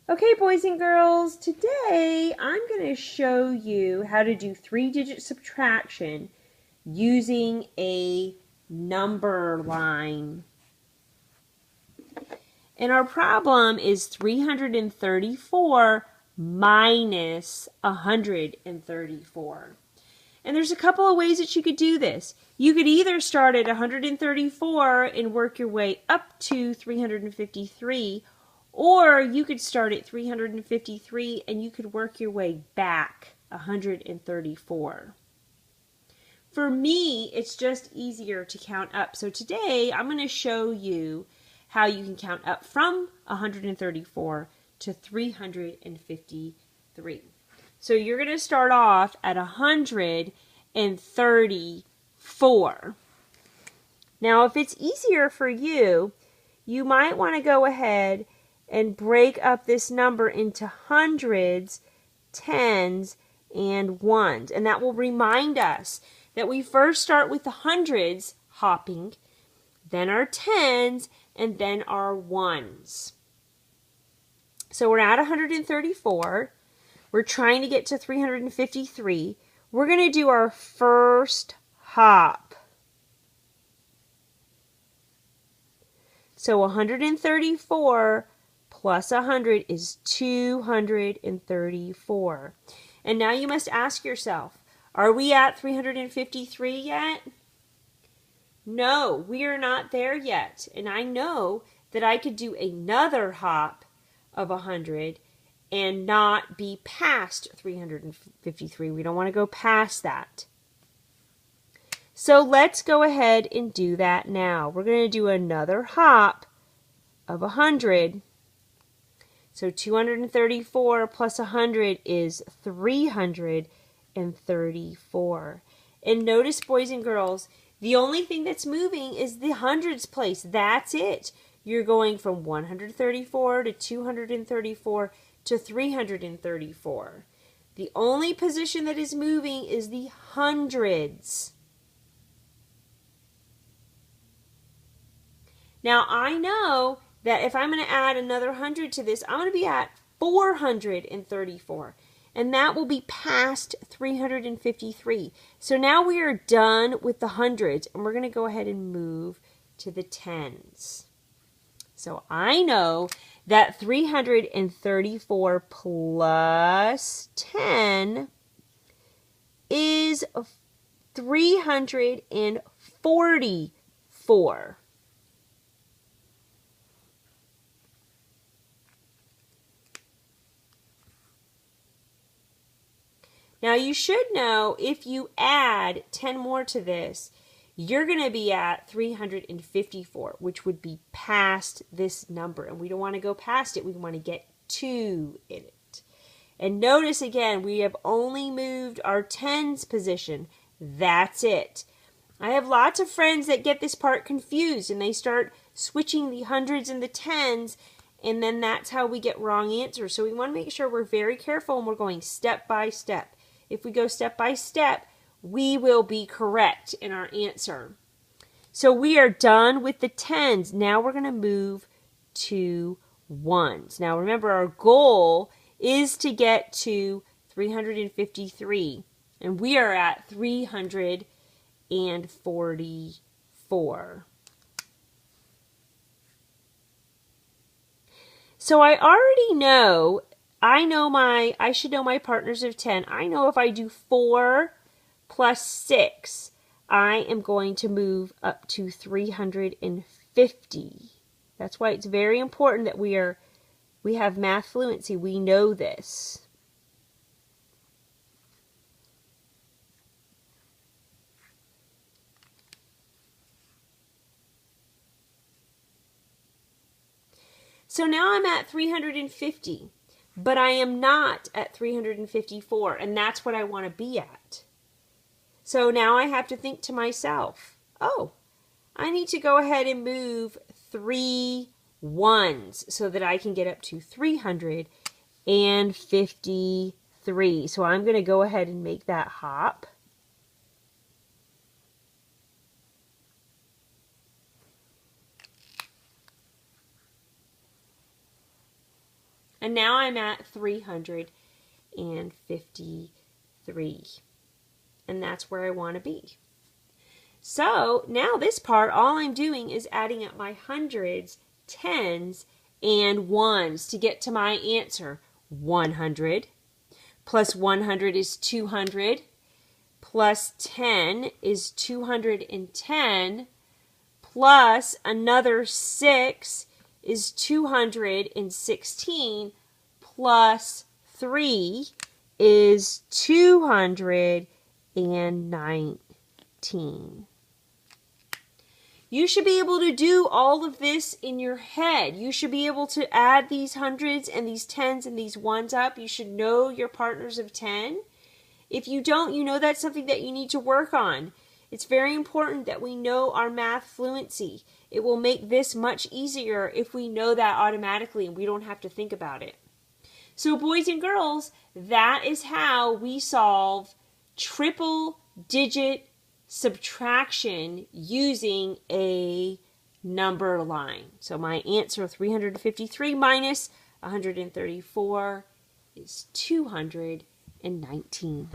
Okay, boys and girls, today I'm going to show you how to do three-digit subtraction using a number line. And our problem is 334 minus 134. And there's a couple of ways that you could do this. You could either start at 134 and work your way up to 353, or you could start at 353 and you could work your way back 134. For me, it's just easier to count up. So today, I'm going to show you how you can count up from 134 to 353. So you're going to start off at 134. Now, if it's easier for you, you might want to go ahead and break up this number into hundreds, tens, and ones. And that will remind us that we first start with the hundreds hopping, then our tens, and then our ones. So we're at 134. We're trying to get to 353. We're going to do our first hop. So 134 plus 100 is 234. And now you must ask yourself, are we at 353 yet? No, we are not there yet. And I know that I could do another hop of 100 and not be past 353. We don't want to go past that. So let's go ahead and do that now. We're going to do another hop of 100. So 234 plus 100 is 334. And notice, boys and girls, the only thing that's moving is the hundreds place. That's it. You're going from 134 to 234 to 334. The only position that is moving is the hundreds. Now I know that if I'm going to add another 100 to this, I'm going to be at 434. And that will be past 353. So now we are done with the hundreds, and we're going to go ahead and move to the tens. So I know that 334 plus 10 is 344. Now you should know if you add 10 more to this, you're going to be at 354, which would be past this number. And we don't want to go past it. We want to get 2 in it. And notice again, we have only moved our tens position. That's it. I have lots of friends that get this part confused and they start switching the hundreds and the tens, and then that's how we get wrong answers. So we want to make sure we're very careful and we're going step by step. If we go step by step, we will be correct in our answer. So we are done with the tens. Now we're going to move to ones. Now remember, our goal is to get to 353, and we are at 344. So I already know, I should know my partners of 10. I know if I do 4 plus 6, I am going to move up to 350. That's why it's very important that we have math fluency. We know this. So now I'm at 350. But I am not at 354, and that's what I want to be at. So now I have to think to myself, oh, I need to go ahead and move 3 ones so that I can get up to 353. So I'm going to go ahead and make that hop. And now I'm at 353. And that's where I want to be. So now this part, all I'm doing is adding up my hundreds, tens, and ones to get to my answer. 100 plus 100 is 200, plus 10 is 210, plus another 6 is 216, plus 3 is 219. You should be able to do all of this in your head. You should be able to add these hundreds and these tens and these ones up. You should know your partners of 10. If you don't, you know that's something that you need to work on. It's very important that we know our math fluency. It will make this much easier if we know that automatically and we don't have to think about it. So boys and girls, that is how we solve triple digit subtraction using a number line. So my answer, 353 minus 134, is 219.